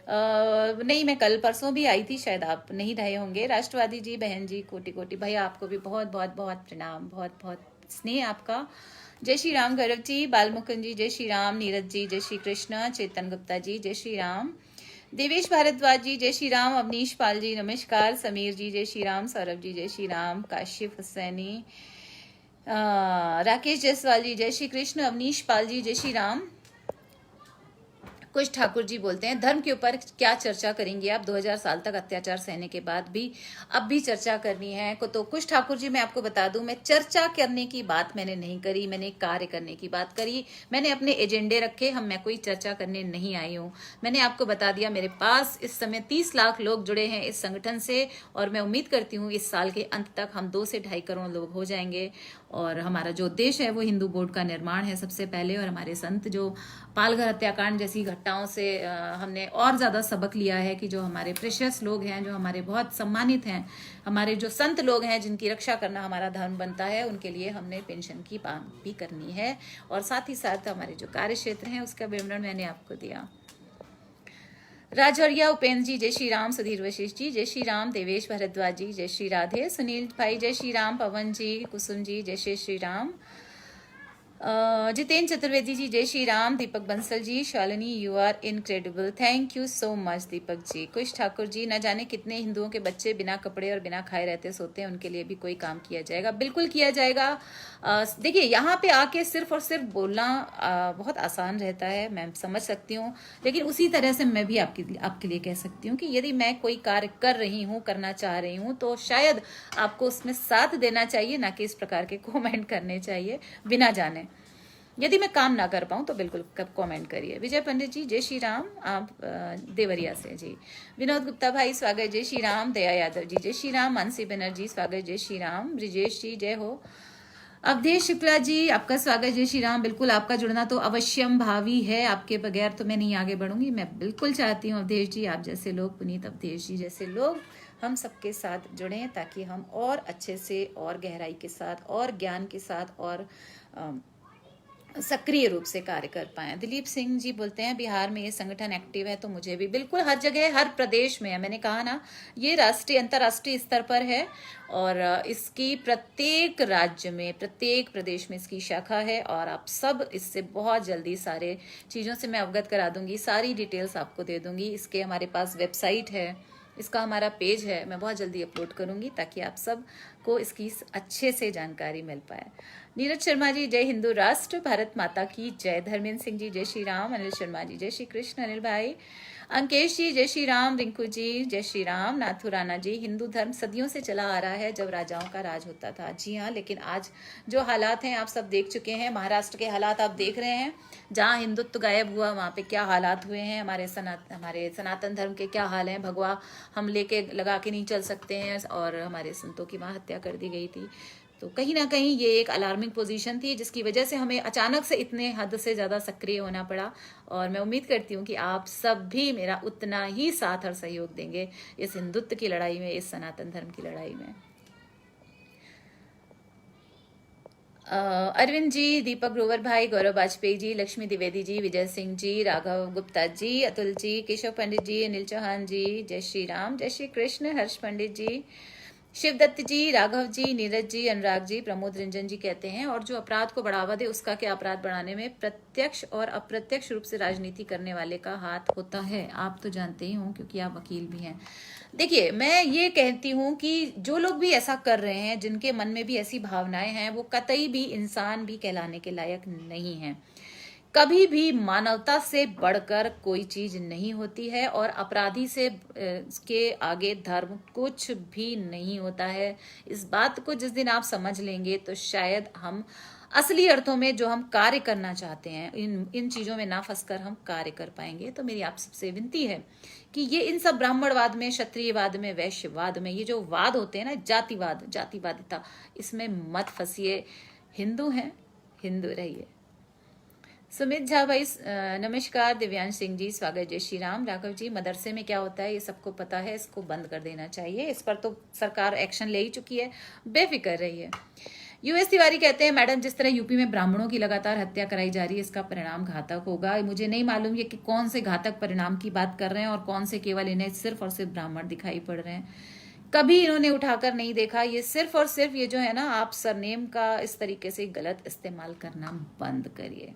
नहीं मैं कल परसों भी आई थी, शायद आप नहीं रहे होंगे। राष्ट्रवादी जी, बहन जी, कोटि कोटि भैया, आपको भी बहुत बहुत बहुत प्रणाम, बहुत बहुत स्नेह आपका। जय श्री राम। गौरव जी, बाल मुकुंद जी, जय श्री राम। नीरज जी, जय श्री कृष्ण। चेतन गुप्ता जी, जय श्री राम। देवेश भारद्वाज जी, जय श्री राम। अवनीश पाल जी, नमस्कार। समीर जी, जय श्री राम। सौरभ जी, जय श्री राम। काशिफ हुसैनी, राकेश जायसवाल जी, जय श्री कृष्ण। अवनीश पाल जी, जय श्री राम। कुछ ठाकुर जी बोलते हैं, धर्म के ऊपर क्या चर्चा करेंगे आप? 2000 साल तक अत्याचार सहने के बाद भी अब भी चर्चा करनी है को? तो कुछ ठाकुर जी, मैं आपको बता दूं, मैं चर्चा करने की बात मैंने नहीं करी, मैंने कार्य करने की बात करी। मैंने अपने एजेंडे रखे, मैं कोई चर्चा करने नहीं आई हूँ। मैंने आपको बता दिया, मेरे पास इस समय 30 लाख लोग जुड़े हैं इस संगठन से, और मैं उम्मीद करती हूँ इस साल के अंत तक हम 2 से 2.5 करोड़ लोग हो जाएंगे। और हमारा जो उद्देश्य है वो हिंदू बोर्ड का निर्माण है सबसे पहले, और हमारे संत जो पालघर हत्याकांड जैसी घटनाओं से हमने और ज्यादा सबक लिया है कि जो हमारे प्रेशियस लोग हैं, जो हमारे बहुत सम्मानित हैं, हमारे जो संत लोग हैं जिनकी रक्षा करना हमारा धर्म बनता है, उनके लिए हमने पेंशन की मांग भी करनी है। और साथ ही साथ हमारे जो कार्य क्षेत्र हैं उसका विवरण मैंने आपको दिया। राजौरिया उपेंद्र जी, जय श्री राम। सुधीर वशिष्ठ जी, जय श्री राम। देवेश भारद्वाज जी, जय श्री राधे। सुनील भाई, जय श्री राम। पवन जी, कुसुम जी, जय श्री राम। जितेंद्र चतुर्वेदी जी, जय Shri Ram. Deepak Bansal ji, Shalini, you are incredible, thank you so much Deepak ji. कुछ ठाकुर जी, न जाने कितने हिंदुओं के बच्चे बिना कपड़े और बिना खाए रहते सोते हैं, उनके लिए भी कोई काम किया जाएगा? बिल्कुल किया जाएगा। देखिए, यहाँ पे आके सिर्फ और सिर्फ बोलना बहुत आसान रहता है, मैं समझ सकती हूँ, लेकिन उसी तरह से मैं भी आपके लिए कह सकती हूँ कि यदि मैं कोई कार्य कर रही हूँ, करना चाह रही हूँ, तो शायद आपको उसमें साथ देना चाहिए, ना कि इस प्रकार के कमेंट करने चाहिए बिना जाने। यदि मैं काम ना कर पाऊं तो बिल्कुल कमेंट करिए। विजय पंडित जी, जय श्री राम। आप देवरिया से जी। विनोद गुप्ता भाई, स्वागत, जय श्री राम। दया यादव जी, जय श्री राम। मानसी बनर्जी, स्वागत, जय श्री राम। ब्रिजेश जी, जय हो। अवधेश शुक्ला जी, आपका स्वागत, जय श्री राम। बिल्कुल आपका जुड़ना तो अवश्यम भावी है, आपके बगैर तो मैं नहीं आगे बढ़ूंगी। मैं बिल्कुल चाहती हूँ अवधेश जी, आप जैसे लोग, पुनीत अवधेश जी जैसे लोग हम सबके साथ जुड़ें, ताकि हम और अच्छे से और गहराई के साथ और ज्ञान के साथ और सक्रिय रूप से कार्य कर पाए। दिलीप सिंह जी बोलते हैं बिहार में ये संगठन एक्टिव है, तो मुझे भी बिल्कुल हर जगह हर प्रदेश में है। मैंने कहा ना, ये राष्ट्रीय अंतर्राष्ट्रीय स्तर पर है और इसकी प्रत्येक राज्य में प्रत्येक प्रदेश में इसकी शाखा है और आप सब इससे बहुत जल्दी सारे चीज़ों से मैं अवगत करा दूंगी, सारी डिटेल्स आपको दे दूंगी। इसके हमारे पास वेबसाइट है, इसका हमारा पेज है, मैं बहुत जल्दी अपलोड करूंगी ताकि आप सब को इसकी अच्छे से जानकारी मिल पाए। नीरज शर्मा जी जय हिंदू राष्ट्र, भारत माता की जय। धर्मेंद्र सिंह जी जय श्री राम। अनिल शर्मा जी जय श्री कृष्ण। अनिल भाई। अंकेश जी जय श्री राम। रिंकू जी जय श्री राम। नाथू राणा जी हिंदू धर्म सदियों से चला आ रहा है, जब राजाओं का राज होता था। जी हाँ, लेकिन आज जो हालात हैं आप सब देख चुके हैं। महाराष्ट्र के हालात आप देख रहे हैं, जहाँ हिंदुत्व गायब हुआ वहाँ पे क्या हालात हुए हैं। हमारे सनातन धर्म के क्या हाल हैं। भगवा हम लेके लगा के नहीं चल सकते हैं और हमारे संतों की वहाँ हत्या कर दी गई थी। तो कहीं ना कहीं ये एक अलार्मिंग पोजीशन थी, जिसकी वजह से हमें अचानक से इतने हद से ज़्यादा सक्रिय होना पड़ा। और मैं उम्मीद करती हूँ कि आप सब भी मेरा उतना ही साथ और सहयोग देंगे इस हिंदुत्व की लड़ाई में, इस सनातन धर्म की लड़ाई में। अरविंद जी, दीपक ग्रोवर भाई, गौरव वाजपेयी जी, लक्ष्मी द्विवेदी जी, विजय सिंह जी, राघव गुप्ता जी, अतुल जी, केशव पंडित जी, अनिल चौहान जी, जय श्री राम, जय श्री कृष्ण, हर्ष पंडित जी, शिवदत्त जी, राघव जी, नीरज जी, अनुराग जी, प्रमोद रंजन जी कहते हैं और जो अपराध को बढ़ावा दे उसका क्या, अपराध बढ़ाने में प्रत्यक्ष और अप्रत्यक्ष रूप से राजनीति करने वाले का हाथ होता है। आप तो जानते ही हो क्योंकि आप वकील भी हैं। देखिए, मैं ये कहती हूँ कि जो लोग भी ऐसा कर रहे हैं, जिनके मन में भी ऐसी भावनाएं हैं, वो कतई भी इंसान भी कहलाने के लायक नहीं है। कभी भी मानवता से बढ़कर कोई चीज नहीं होती है और अपराधी से के आगे धर्म कुछ भी नहीं होता है। इस बात को जिस दिन आप समझ लेंगे तो शायद हम असली अर्थों में जो हम कार्य करना चाहते हैं, इन चीजों में ना फंसकर हम कार्य कर पाएंगे। तो मेरी आप सबसे विनती है कि ये इन सब ब्राह्मणवाद में, क्षत्रियवाद में, वैश्यवाद में, ये जो वाद होते हैं ना, जातिवाद, जातिवादिता, इसमें मत फंसिए। हिंदू हैं, हिंदू रहिए। सुमित झा भाई नमस्कार। दिव्यांश सिंह जी स्वागत, जय श्री राम। राघव जी, मदरसे में क्या होता है ये सबको पता है, इसको बंद कर देना चाहिए। इस पर तो सरकार एक्शन ले ही चुकी है, बेफिक्र रहिए। यूएस तिवारी कहते हैं मैडम, जिस तरह यूपी में ब्राह्मणों की लगातार हत्या कराई जा रही है, इसका परिणाम घातक होगा। मुझे नहीं मालूम ये कि कौन से घातक परिणाम की बात कर रहे हैं और कौन से केवल इन्हें सिर्फ और सिर्फ ब्राह्मण दिखाई पड़ रहे हैं। कभी इन्होंने उठाकर नहीं देखा। ये सिर्फ और सिर्फ ये जो है ना, आप सरनेम का इस तरीके से गलत इस्तेमाल करना बंद करिए।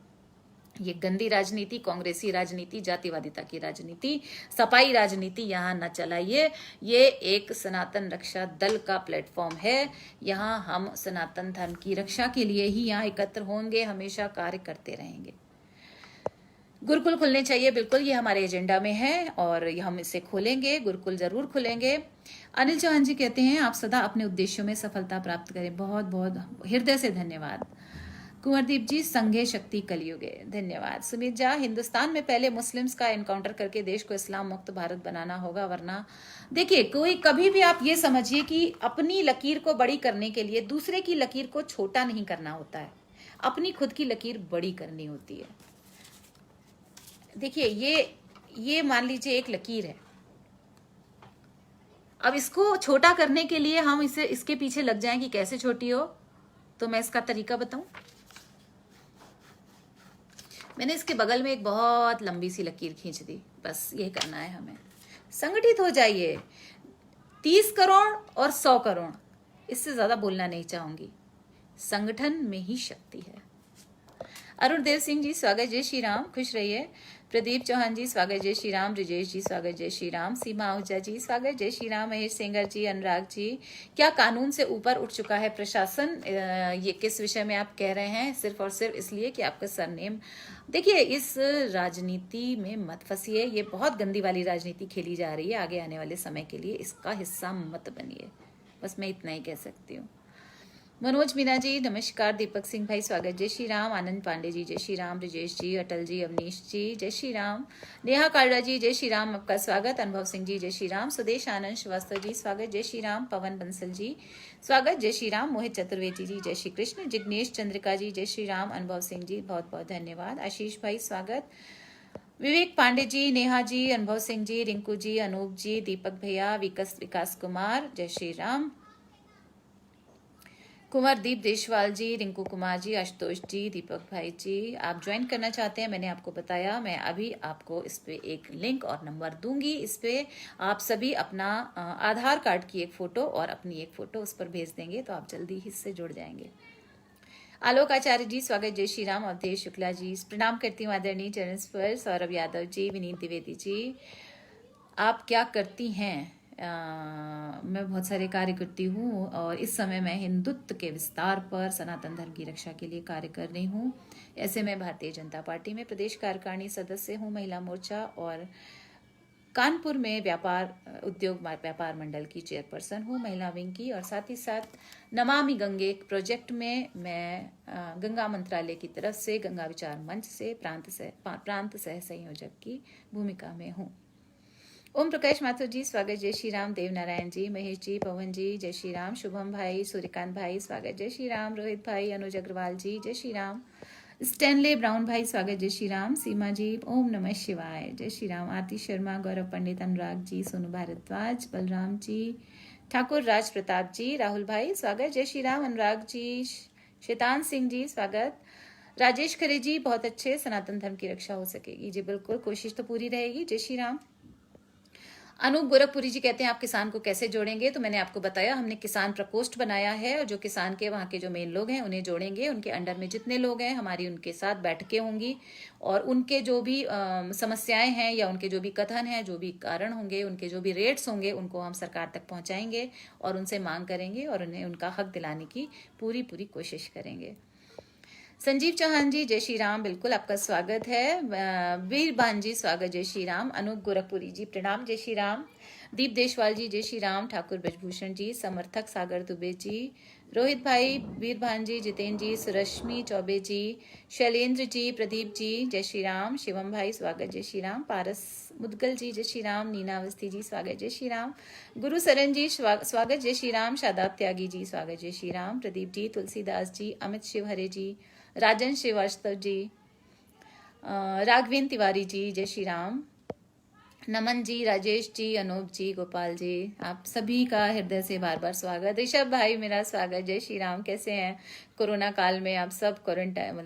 ये गंदी राजनीति, कांग्रेसी राजनीति, जातिवादिता की राजनीति, सपाई राजनीति यहाँ न चलाइए। ये एक सनातन रक्षा दल का प्लेटफॉर्म है। यहाँ हम सनातन धर्म की रक्षा के लिए ही यहाँ एकत्र होंगे, हमेशा कार्य करते रहेंगे। गुरुकुल खुलने चाहिए, बिल्कुल ये हमारे एजेंडा में है और हम इसे खोलेंगे, गुरुकुल जरूर खुलेंगे। अनिल चौहान जी कहते हैं आप सदा अपने उद्देश्यों में सफलता प्राप्त करें। बहुत बहुत हृदय से धन्यवाद। कुंवरदीप जी, संघे शक्ति कलयुगे, धन्यवाद। सुमित झा, हिंदुस्तान में पहले मुस्लिम्स का एनकाउंटर करके देश को इस्लाम मुक्त भारत बनाना होगा, वरना देखिए, कोई कभी भी आप ये समझिए कि अपनी लकीर को बड़ी करने के लिए दूसरे की लकीर को छोटा नहीं करना होता है, अपनी खुद की लकीर बड़ी करनी होती है। देखिए, ये मान लीजिए एक लकीर है, अब इसको छोटा करने के लिए हम इसके पीछे लग जाएं कि कैसे छोटी हो, तो मैं इसका तरीका बताऊं। मैंने इसके बगल में एक बहुत लंबी सी लकीर खींच दी, बस ये करना है हमें। संगठित हो जाइए। 30 करोड़ और 100 करोड़, इससे ज्यादा बोलना नहीं चाहूंगी। संगठन में ही शक्ति है। अरुण देव सिंह जी स्वागत, जय श्री राम, खुश रहिए। प्रदीप चौहान जी स्वागत, जय श्री राम। ब्रिजेश जी स्वागत, जय श्री राम। सीमा आहूजा जी स्वागत, जय श्री राम। महेश सेंगर जी, अनुराग जी, क्या कानून से ऊपर उठ चुका है प्रशासन? ये किस विषय में आप कह रहे हैं? सिर्फ और सिर्फ इसलिए कि आपका सरनेम। देखिए, इस राजनीति में मत फंसिए, ये बहुत गंदी वाली राजनीति खेली जा रही है। आगे आने वाले समय के लिए इसका हिस्सा मत बनिए, बस मैं इतना ही कह सकती हूँ। मनोज मीना जी नमस्कार। दीपक सिंह भाई स्वागत, जय श्री राम। आनंद पांडे जी जय श्री राम। ब्रिजेश जी, अटल जी, अवनीश जी जय श्री राम। नेहा कालरा जी जय श्री राम, आपका स्वागत। अनुभव सिंह जी जय श्री राम। सुदेश आनंद श्रीवास्तव जी स्वागत, जय श्री राम। पवन बंसल जी स्वागत, जय श्री राम। मोहित चतुर्वेदी जी जय श्री कृष्ण। जिग्नेश चंद्रिका जी जय श्री राम। अनुभव सिंह जी बहुत बहुत धन्यवाद। आशीष भाई स्वागत। विवेक पांडे जी, नेहा जी, अनुभव सिंह जी, रिंकू जी, अनूप जी, दीपक भैया, विकास कुमार, जय श्री राम। कुंवरदीप देशवाल जी, रिंकू कुमार जी, आशुतोष जी, दीपक भाई जी, आप ज्वाइन करना चाहते हैं, मैंने आपको बताया। मैं अभी आपको इस पे एक लिंक और नंबर दूंगी। इस पे आप सभी अपना आधार कार्ड की एक फोटो और अपनी एक फोटो उस पर भेज देंगे तो आप जल्दी ही इससे जुड़ जाएंगे। आलोक आचार्य जी स्वागत, जय श्री राम। अवधेश शुक्ला जी प्रणाम करती हूँ आदरणीय चरण स्पर्श। सौरभ यादव जी, विनीत द्विवेदी जी, आप क्या करती हैं? मैं बहुत सारे कार्य करती हूँ और इस समय मैं हिंदुत्व के विस्तार पर सनातन धर्म की रक्षा के लिए कार्य कर रही हूँ। ऐसे में भारतीय जनता पार्टी में प्रदेश कार्यकारिणी सदस्य हूँ, महिला मोर्चा, और कानपुर में व्यापार उद्योग व्यापार मंडल की चेयरपर्सन हूँ, महिला विंग की, और साथ ही साथ नमामि गंगे प्रोजेक्ट में मैं गंगा मंत्रालय की तरफ से गंगा विचार मंच से प्रांत सह संयोजक की भूमिका में हूँ। ओम प्रकाश माथुर जी स्वागत, जय श्री राम। देव नारायण जी, महेश जी, पवन जी, जय श्री राम। शुभम भाई, सूर्यकांत भाई स्वागत, जय श्री राम। रोहित भाई, अनुज अग्रवाल जी, जय श्री राम। स्टैनले ब्राउन भाई स्वागत, जय श्री राम। सीमा जी, ओम नमः शिवाय, जय श्री राम। आरती शर्मा, गौरव पंडित, अनुराग जी, सोनू भारद्वाज, बलराम जी, ठाकुर राज प्रताप जी, राहुल भाई स्वागत, जय श्री राम। अनुराग जी, शैतान सिंह जी स्वागत। राजेश खरे जी, बहुत अच्छे, सनातन धर्म की रक्षा हो सकेगी जी, बिल्कुल, कोशिश तो पूरी रहेगी, जय श्री राम। अनूप गोरखपुरी जी कहते हैं आप किसान को कैसे जोड़ेंगे? तो मैंने आपको बताया, हमने किसान प्रकोष्ठ बनाया है और जो किसान के वहाँ के जो मेन लोग हैं उन्हें जोड़ेंगे। उनके अंडर में जितने लोग हैं हमारी उनके साथ बैठकें होंगी और उनके जो भी समस्याएं हैं या उनके जो भी कथन हैं, जो भी कारण होंगे, उनके जो भी रेट्स होंगे, उनको हम सरकार तक पहुंचाएंगे और उनसे मांग करेंगे और उन्हें उनका हक दिलाने की पूरी कोशिश करेंगे। संजीव चौहान जी, जय श्री राम, बिल्कुल आपका स्वागत है। वीर भान जी स्वागत, जय श्री राम। अनूप गोरखपुरी जी प्रणाम, जय श्री राम। दीप देशवाल जी, जय श्री राम। ठाकुर ब्रजभूषण जी, समर्थक सागर दुबे जी, रोहित भाई, वीर भान जी, जितेंद्र जी, सुरश्मि चौबे जी, शैलेंद्र जी, प्रदीप जी, जय श्री राम। शिवम भाई स्वागत, जय श्री राम। पारस मुदगल जी, जय श्री राम। नीना अवस्थी जी स्वागत, जय श्री राम। गुरु सरन जी स्वागत, जय श्री राम। शादाब त्यागी जी स्वागत, जय श्री राम। प्रदीप जी, तुलसीदास जी, अमित शिवहरे जी, राजन श्रीवास्तव जी, राघवेंद्र तिवारी जी, जय श्री राम। नमन जी, राजेश जी, अनूप जी, गोपाल जी, आप सभी का हृदय से बार बार स्वागत। ऋषभ भाई मेरा स्वागत, जय श्री राम। कैसे हैं? कोरोना काल में आप सब क्वारंटाइन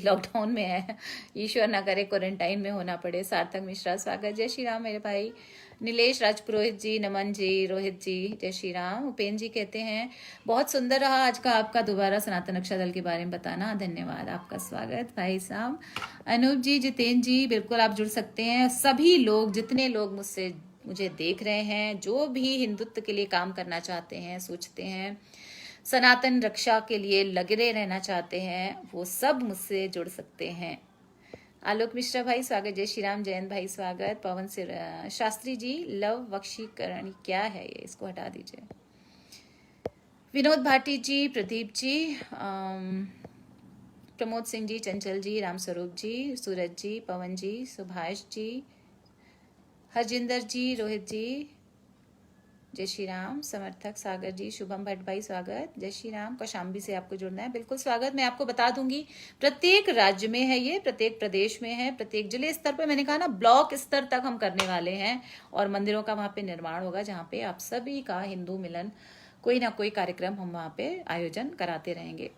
लॉकडाउन में है, ईश्वर ना करे क्वारंटाइन में होना पड़े। सार्थक मिश्रा स्वागत, जय श्री राम मेरे भाई। नीलेश राजपुरोहित जी, नमन जी, रोहित जी, जय श्री राम। उपेन्द्र जी कहते हैं बहुत सुंदर रहा आज का आपका दोबारा सनातन रक्षा दल के बारे में बताना, धन्यवाद, आपका स्वागत भाई साहब। अनूप जी, जितेंद्र जी, बिल्कुल आप जुड़ सकते हैं। सभी लोग, जितने लोग मुझे देख रहे हैं, जो भी हिंदुत्व के लिए काम करना चाहते हैं, सोचते हैं, सनातन रक्षा के लिए लगे रहना चाहते हैं, वो सब मुझसे जुड़ सकते हैं। आलोक मिश्रा भाई स्वागत, जय श्री राम। जयंत भाई स्वागत। पवन शास्त्री जी, लव वक्षीकरण क्या है ये, इसको हटा दीजिए। विनोद भाटी जी, प्रदीप जी, प्रमोद सिंह जी, चंचल जी, रामस्वरूप जी, सूरज जी, पवन जी, सुभाष जी, हरजिंदर जी, रोहित जी, जय श्री राम। समर्थक सागर जी, शुभम भट्ट भाई स्वागत, जय श्री राम। कौशाम्बी से आपको जुड़ना है, बिल्कुल स्वागत। मैं आपको बता दूंगी प्रत्येक राज्य में है ये, प्रत्येक प्रदेश में है, प्रत्येक जिले स्तर पर, मैंने कहा ना ब्लॉक स्तर तक हम करने वाले हैं और मंदिरों का वहां पे निर्माण होगा जहाँ पे आप सभी का हिंदू मिलन, कोई ना कोई कार्यक्रम हम वहां पे आयोजन कराते रहेंगे।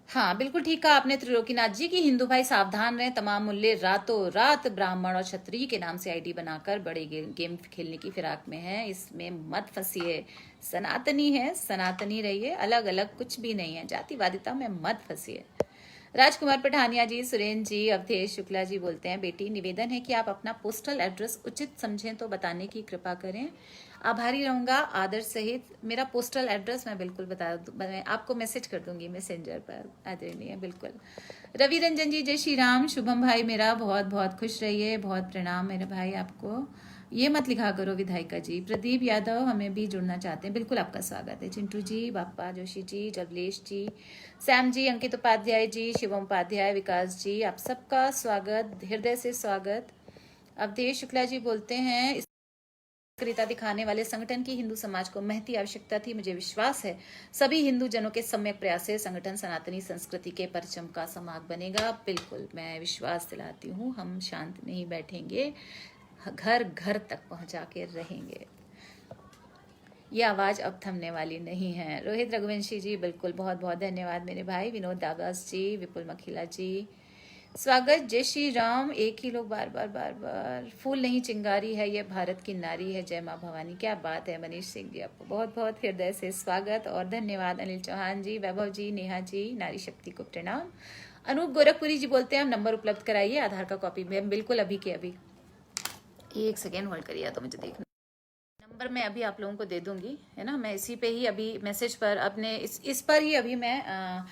हाँ बिल्कुल ठीक कहा आपने त्रिलोकीनाथ जी की, हिंदू भाई सावधान रहे, तमाम मूल्य रातों रात ब्राह्मण और क्षत्रिय के नाम से आईडी बनाकर बड़े गेम खेलने की फिराक में है, इसमें मत फंसिए। सनातनी है, सनातनी रहिए, अलग अलग कुछ भी नहीं है, जातिवादिता में मत फंसिए। राजकुमार पठानिया जी, सुरेंद्र जी, अवधेश शुक्ला जी बोलते हैं बेटी निवेदन है कि आप अपना पोस्टल एड्रेस उचित समझें तो बताने की कृपा करें, आभारी रहूंगा। आदर सहित मेरा पोस्टल एड्रेस मैं बिल्कुल मैं आपको मैसेज कर दूंगी मैसेंजर पर, आदरणीय, बिल्कुल। रवि रंजन जी, जय श्री राम। शुभम भाई मेरा बहुत बहुत खुश रहिए, बहुत प्रणाम मेरे भाई आपको। ये मत लिखा करो विधायिका जी। प्रदीप यादव हमें भी जुड़ना चाहते हैं, बिल्कुल आपका स्वागत है। चिंटू जी, बाप्पा जोशी जी, जबलेश जी, सैम जी, अंकित उपाध्याय जी, शिवम उपाध्याय, विकास जी, आप सबका स्वागत, हृदय से स्वागत। अवधेश शुक्ला जी बोलते हैं सक्रियता दिखाने वाले संगठन की हिंदू समाज को महती आवश्यकता थी, मुझे विश्वास है सभी हिंदू जनों के सम्यक प्रयास से संगठन सनातनी संस्कृति के परचम का समाग बनेगा। बिल्कुल मैं विश्वास दिलाती हूँ, हम शांत नहीं बैठेंगे, घर घर तक पहुंचा के रहेंगे। ये आवाज़ अब थमने वाली नहीं है। रोहित रघुवंशी जी बिल्कुल, बहुत बहुत धन्यवाद मेरे भाई। विनोद दाबास जी, विपुल मखीला जी, स्वागत। जय श्री राम। एक ही लोग बार बार बार बार, फूल नहीं चिंगारी है ये भारत की नारी है, जय माँ भवानी। क्या बात है मनीष सिंह जी, आपको बहुत बहुत हृदय से स्वागत और धन्यवाद। अनिल चौहान जी, वैभव जी, नेहा जी, नारी शक्ति को प्रणाम। अनूप गोरखपुरी जी बोलते हैं हम नंबर उपलब्ध कराइए आधार का कॉपी में। बिल्कुल अभी के अभी, एक सेकेंड होल्ड करिए तो मुझे देखना। नंबर मैं अभी आप लोगों को दे दूंगी, है ना। मैं इसी पे ही अभी मैसेज पर अपने इस पर ही अभी मैं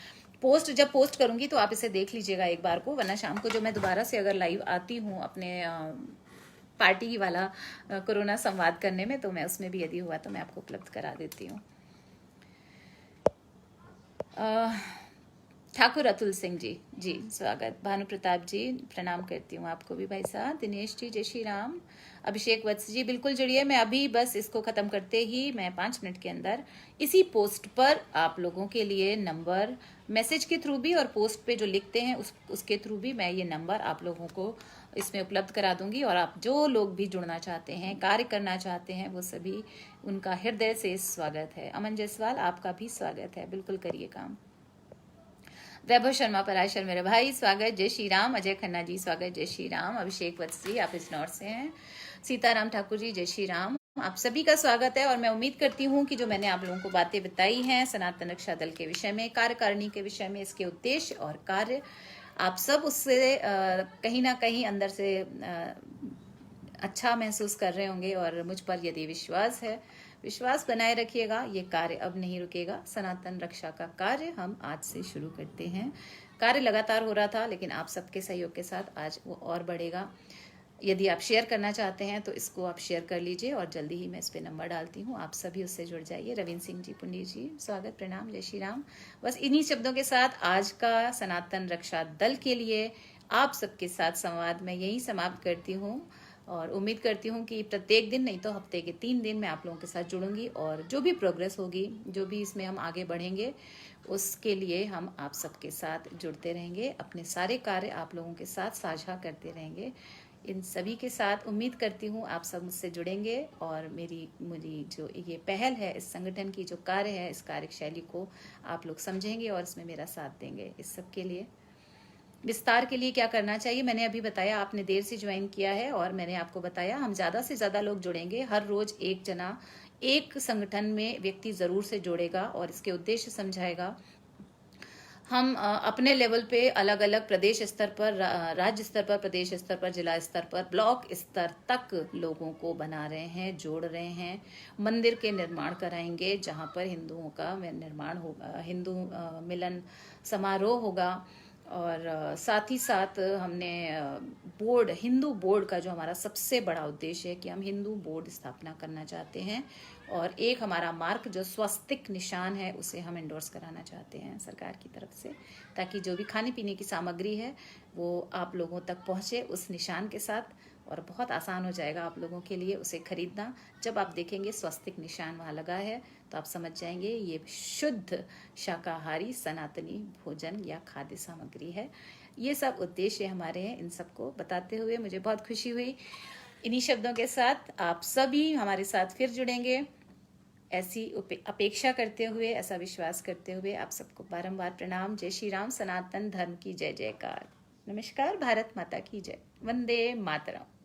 पोस्ट जब पोस्ट करूंगी तो आप इसे देख लीजिएगा एक बार को, वरना शाम को जो मैं दोबारा से अगर लाइव आती हूँ अपने पार्टी वाला कोरोना संवाद करने में, तो मैं उसमें भी यदि हुआ तो मैं आपको उपलब्ध करा देती हूँ। ठाकुर अतुल सिंह जी, जी स्वागत। भानु प्रताप जी प्रणाम करती हूँ आपको भी भाई साहब। दिनेश जी जय श्री राम। अभिषेक वत्स जी बिल्कुल जुड़िए। मैं अभी बस इसको खत्म करते ही मैं 5 मिनट के अंदर इसी पोस्ट पर आप लोगों के लिए नंबर, मैसेज के थ्रू भी और पोस्ट पे जो लिखते हैं उसके थ्रू भी मैं ये नंबर आप लोगों को इसमें उपलब्ध करा दूंगी। और आप जो लोग भी जुड़ना चाहते हैं, कार्य करना चाहते हैं, वो सभी, उनका हृदय से स्वागत है। अमन जायसवाल आपका भी स्वागत है, बिल्कुल करिए काम। वैभव शर्मा पराशर मेरे भाई स्वागत, जय श्री राम। अजय खन्ना जी स्वागत, जय श्री राम। अभिषेक वत्स जी आप इस नॉर्थ से हैं। सीताराम ठाकुर जी जय श्री राम। आप सभी का स्वागत है और मैं उम्मीद करती हूँ कि जो मैंने आप लोगों को बातें बताई हैं सनातन रक्षा दल के विषय में, कार्यकारिणी के विषय में, इसके उद्देश्य और कार्य, आप सब उससे कहीं ना कहीं अंदर से अच्छा महसूस कर रहे होंगे। और मुझ पर यदि विश्वास है, विश्वास बनाए रखिएगा। ये कार्य अब नहीं रुकेगा। सनातन रक्षा का कार्य हम आज से शुरू करते हैं। कार्य लगातार हो रहा था, लेकिन आप सबके सहयोग के साथ आज वो और बढ़ेगा। यदि आप शेयर करना चाहते हैं तो इसको आप शेयर कर लीजिए और जल्दी ही मैं इस पे नंबर डालती हूँ, आप सभी उससे जुड़ जाइए। रविंद्र सिंह जी, पुण्य जी स्वागत, प्रणाम, जय श्री राम। बस इन्हीं शब्दों के साथ आज का सनातन रक्षा दल के लिए आप सबके साथ संवाद मैं यही समाप्त करती हूँ। और उम्मीद करती हूँ कि प्रत्येक दिन नहीं तो हफ्ते के 3 दिन मैं आप लोगों के साथ जुड़ूंगी और जो भी प्रोग्रेस होगी, जो भी इसमें हम आगे बढ़ेंगे, उसके लिए हम आप सबके साथ जुड़ते रहेंगे। अपने सारे कार्य आप लोगों के साथ साझा करते रहेंगे। इन सभी के साथ उम्मीद करती हूँ आप सब मुझसे जुड़ेंगे और मेरी जो ये पहल है, इस संगठन की जो कार्य है, इस कार्यशैली को आप लोग समझेंगे और इसमें मेरा साथ देंगे। इस सब के लिए विस्तार के लिए क्या करना चाहिए मैंने अभी बताया। आपने देर से ज्वाइन किया है और मैंने आपको बताया हम ज़्यादा से ज़्यादा लोग जुड़ेंगे। हर रोज एक जना एक संगठन में व्यक्ति ज़रूर से जोड़ेगा और इसके उद्देश्य समझाएगा। हम अपने लेवल पे अलग अलग प्रदेश स्तर पर, राज्य स्तर पर, प्रदेश स्तर पर, जिला स्तर पर, ब्लॉक स्तर तक लोगों को बना रहे हैं, जोड़ रहे हैं। मंदिर के निर्माण कराएंगे जहाँ पर हिंदुओं का निर्माण होगा, हिंदू मिलन समारोह होगा। और साथ ही साथ हमने बोर्ड, हिंदू बोर्ड का जो हमारा सबसे बड़ा उद्देश्य है कि हम हिंदू बोर्ड स्थापना करना चाहते हैं और एक हमारा मार्क जो स्वस्तिक निशान है उसे हम एंडोर्स कराना चाहते हैं सरकार की तरफ से, ताकि जो भी खाने पीने की सामग्री है वो आप लोगों तक पहुंचे उस निशान के साथ। और बहुत आसान हो जाएगा आप लोगों के लिए उसे खरीदना। जब आप देखेंगे स्वस्तिक निशान वहाँ लगा है तो आप समझ जाएंगे ये शुद्ध शाकाहारी सनातनी भोजन या खाद्य सामग्री है। ये सब उद्देश्य हमारे हैं। इन सबको बताते हुए मुझे बहुत खुशी हुई। इन्हीं शब्दों के साथ आप सभी हमारे साथ फिर जुड़ेंगे, ऐसी अपेक्षा करते हुए, ऐसा विश्वास करते हुए आप सबको बारंबार प्रणाम। जय श्री राम। सनातन धर्म की जय जयकार। नमस्कार। भारत माता की जय। वंदे मातरम।